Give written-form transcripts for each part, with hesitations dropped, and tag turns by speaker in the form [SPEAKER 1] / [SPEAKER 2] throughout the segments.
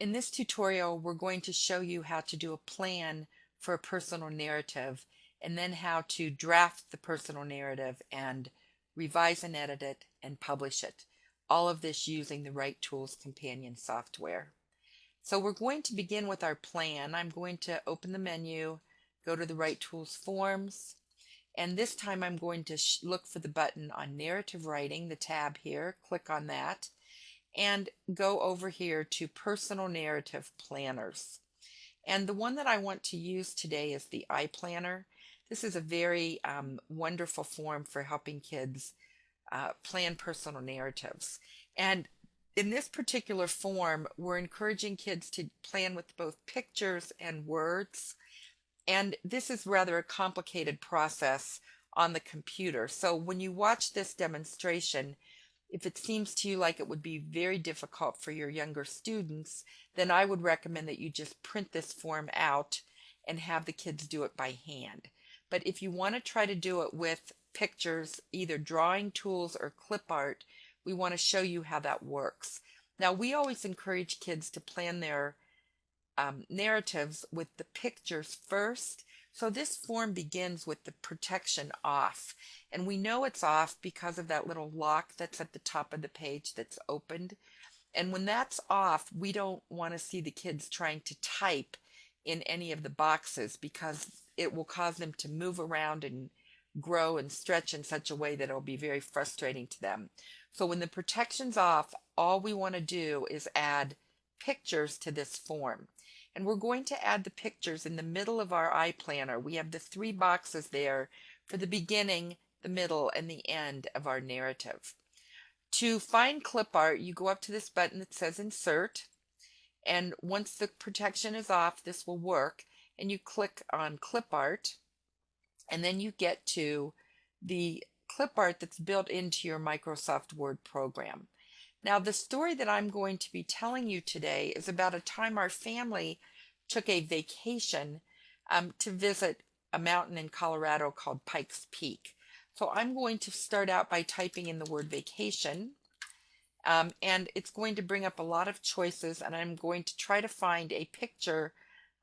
[SPEAKER 1] In this tutorial, we're going to show you how to do a plan for a personal narrative and then how to draft the personal narrative and revise and edit it and publish it. All of this using the Right Tools companion software. So we're going to begin with our plan. I'm going to open the menu, go to the Right Tools Forms, and this time I'm going to look for the button on Narrative Writing, the tab here, click on that, and go over here to Personal Narrative Planners. And the one that I want to use today is the iPlanner. This is a very wonderful form for helping kids plan personal narratives. And in this particular form, we're encouraging kids to plan with both pictures and words. And this is rather a complicated process on the computer. So when you watch this demonstration, if it seems to you like it would be very difficult for your younger students, then I would recommend that you just print this form out and have the kids do it by hand. But if you want to try to do it with pictures, either drawing tools or clip art, we want to show you how that works. Now, we always encourage kids to plan their narratives with the pictures first. So this form begins with the protection off. And we know it's off because of that little lock that's at the top of the page that's opened. And when that's off, we don't want to see the kids trying to type in any of the boxes because it will cause them to move around and grow and stretch in such a way that it'll be very frustrating to them. So when the protection's off, all we want to do is add pictures to this form. And we're going to add the pictures in the middle of our iPlanner. We have the three boxes there for the beginning, the middle, and the end of our narrative. To find clip art, you go up to this button that says Insert, and once the protection is off, this will work, and you click on Clip Art, and then you get to the clip art that's built into your Microsoft Word program. Now, the story that I'm going to be telling you today is about a time our family took a vacation to visit a mountain in Colorado called Pikes Peak. So I'm going to start out by typing in the word vacation, and it's going to bring up a lot of choices, and I'm going to try to find a picture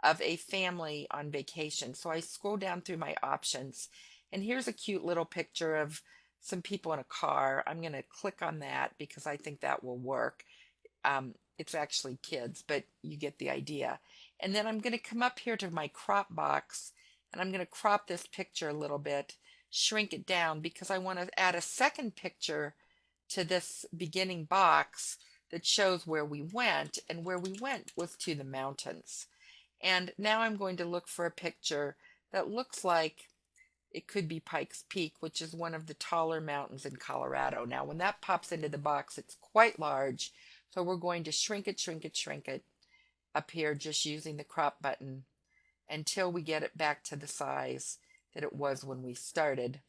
[SPEAKER 1] of a family on vacation. So I scroll down through my options, and here's a cute little picture of some people in a car. I'm going to click on that because I think that will work. It's actually kids, but you get the idea. And then I'm going to come up here to my crop box, and I'm going to crop this picture a little bit, shrink it down because I want to add a second picture to this beginning box that shows where we went, and where we went was to the mountains. And now I'm going to look for a picture that looks like it could be Pikes Peak, which is one of the taller mountains in Colorado. Now, when that pops into the box, it's quite large. So we're going to shrink it, shrink it, shrink it up here just using the crop button until we get it back to the size that it was when we started.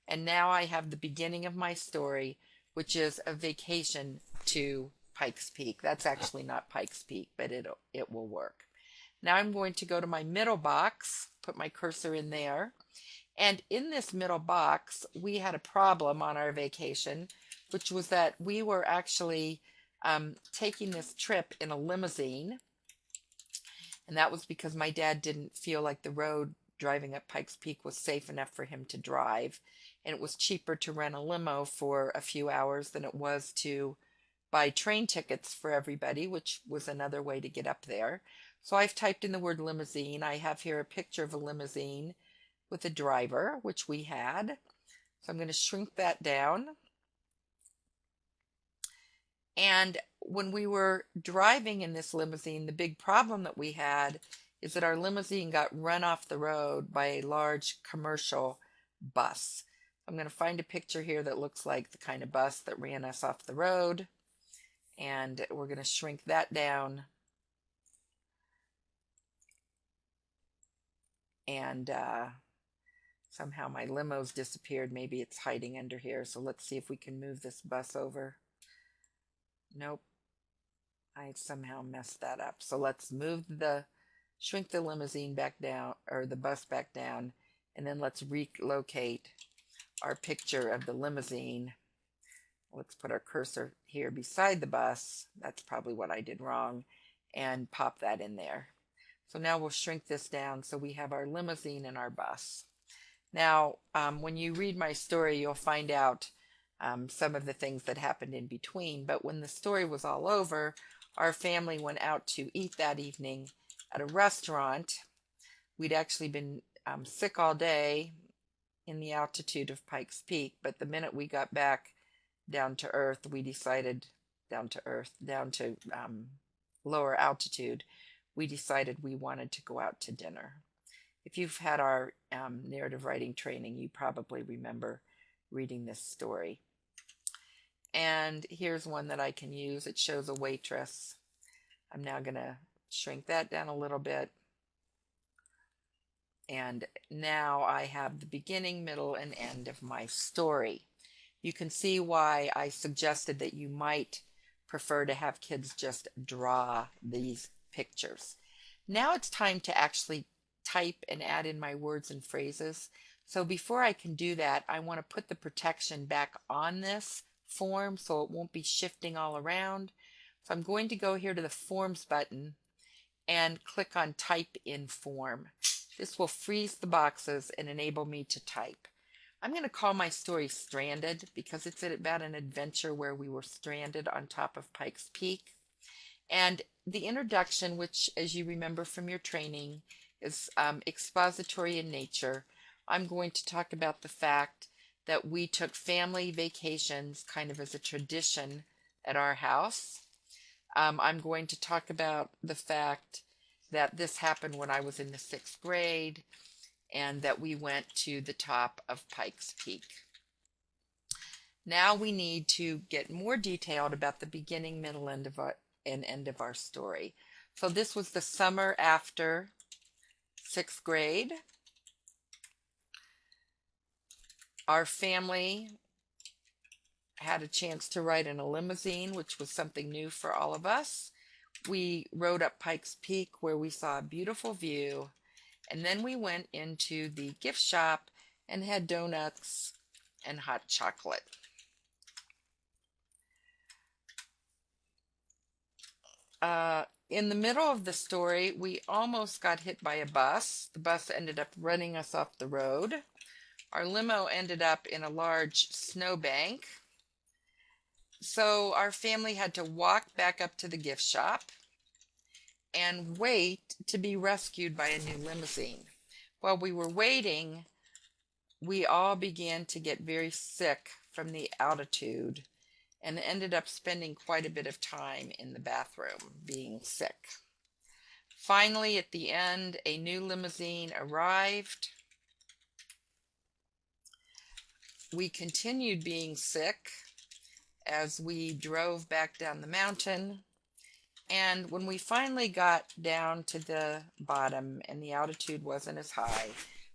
[SPEAKER 1] And now I have the beginning of my story, which is a vacation to Pikes Peak. That's actually not Pikes Peak, but it will work. Now I'm going to go to my middle box, put my cursor in there. And in this middle box, we had a problem on our vacation, which was that we were actually taking this trip in a limousine. And that was because my dad didn't feel like the road driving up Pikes Peak was safe enough for him to drive. And it was cheaper to rent a limo for a few hours than it was to buy train tickets for everybody, which was another way to get up there. So I've typed in the word limousine. I have here a picture of a limousine with a driver, which we had. So I'm going to shrink that down. And when we were driving in this limousine, the big problem that we had is that our limousine got run off the road by a large commercial bus. I'm going to find a picture here that looks like the kind of bus that ran us off the road. And we're going to shrink that down. And somehow my limo's disappeared. Maybe it's hiding under here. So let's see if we can move this bus over. Nope. I somehow messed that up. So let's shrink the limousine back down, or the bus back down, and then let's relocate our picture of the limousine. Let's put our cursor here beside the bus. That's probably what I did wrong. and pop that in there. So now we'll shrink this down so we have our limousine and our bus. Now, when you read my story, you'll find out some of the things that happened in between. But when the story was all over, our family went out to eat that evening at a restaurant. We'd actually been sick all day in the altitude of Pikes Peak, but the minute we got back down to earth, we decided down to lower altitude, we decided we wanted to go out to dinner. If you've had our narrative writing training, you probably remember reading this story. And here's one that I can use. It shows a waitress. I'm now going to shrink that down a little bit. And now I have the beginning, middle, and end of my story. You can see why I suggested that you might prefer to have kids just draw these pictures. Now it's time to actually type and add in my words and phrases. So before I can do that, I want to put the protection back on this form so it won't be shifting all around. So I'm going to go here to the Forms button and click on Type in Form. This will freeze the boxes and enable me to type. I'm going to call my story Stranded because it's about an adventure where we were stranded on top of Pikes Peak. And the introduction, which as you remember from your training, is expository in nature. I'm going to talk about the fact that we took family vacations kind of as a tradition at our house. I'm going to talk about the fact that this happened when I was in the 6th grade and that we went to the top of Pikes Peak. Now we need to get more detailed about the beginning, middle, and end of our story. So this was the summer after 6th grade. Our family had a chance to ride in a limousine, which was something new for all of us. We rode up Pikes Peak where we saw a beautiful view, and then we went into the gift shop and had donuts and hot chocolate. In the middle of the story, we almost got hit by a bus. The bus ended up running us off the road. Our limo ended up in a large snowbank. So our family had to walk back up to the gift shop and wait to be rescued by a new limousine. While we were waiting, we all began to get very sick from the altitude and ended up spending quite a bit of time in the bathroom being sick. Finally, at the end, a new limousine arrived. We continued being sick as we drove back down the mountain. And when we finally got down to the bottom and the altitude wasn't as high,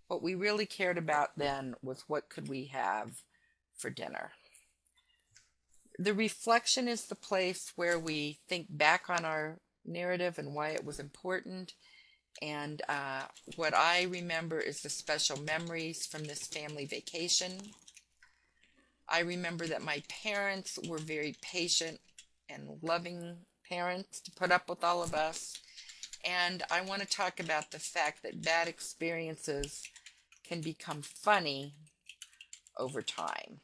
[SPEAKER 1] what we really cared about then was what could we have for dinner. The reflection is the place where we think back on our narrative and why it was important. And what I remember is the special memories from this family vacation. I remember that my parents were very patient and loving parents to put up with all of us. And I want to talk about the fact that bad experiences can become funny over time.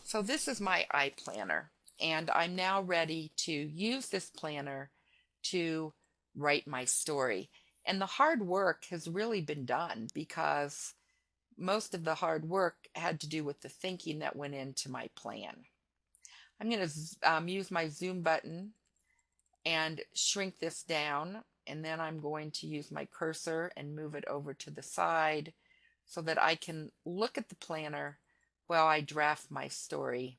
[SPEAKER 1] So this is my iPlanner, and I'm now ready to use this planner to write my story. And the hard work has really been done because most of the hard work had to do with the thinking that went into my plan. I'm going to use my zoom button and shrink this down, and then I'm going to use my cursor and move it over to the side so that I can look at the planner while I draft my story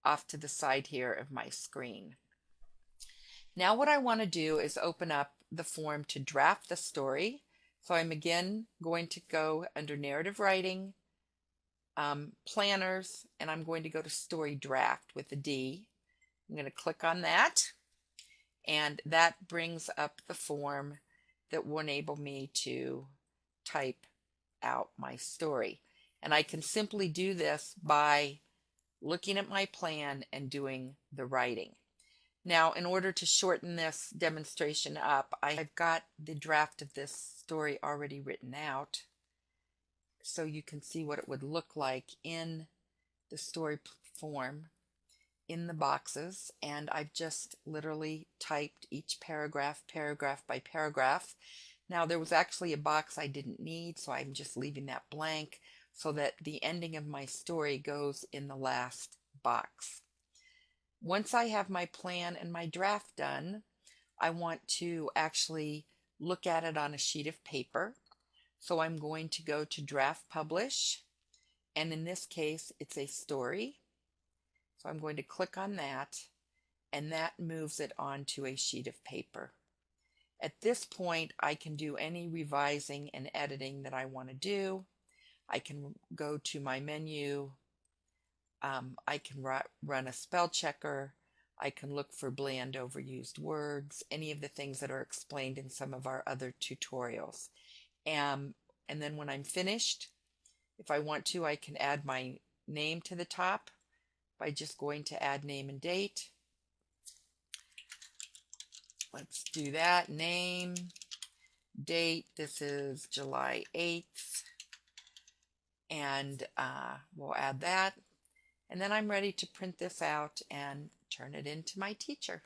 [SPEAKER 1] off to the side here of my screen. Now what I want to do is open up the form to draft the story. So I'm again going to go under narrative writing, planners, and I'm going to go to story draft with a D. I'm going to click on that, and that brings up the form that will enable me to type out my story. And I can simply do this by looking at my plan and doing the writing. Now, in order to shorten this demonstration up, I've got the draft of this story already written out so you can see what it would look like in the story form in the boxes, and I've just literally typed each paragraph by paragraph. Now there was actually a box I didn't need, so I'm just leaving that blank so that the ending of my story goes in the last box. Once I have my plan and my draft done, I want to actually look at it on a sheet of paper. So I'm going to go to Draft Publish, and in this case it's a story. So I'm going to click on that, and that moves it onto a sheet of paper. At this point, I can do any revising and editing that I want to do. I can go to my menu. I can run a spell checker. I can look for bland overused words, any of the things that are explained in some of our other tutorials. And then when I'm finished, if I want to, I can add my name to the top by just going to add name and date. Let's do that. Name, date, this is July 8th, and we'll add that. And then I'm ready to print this out and turn it into my teacher.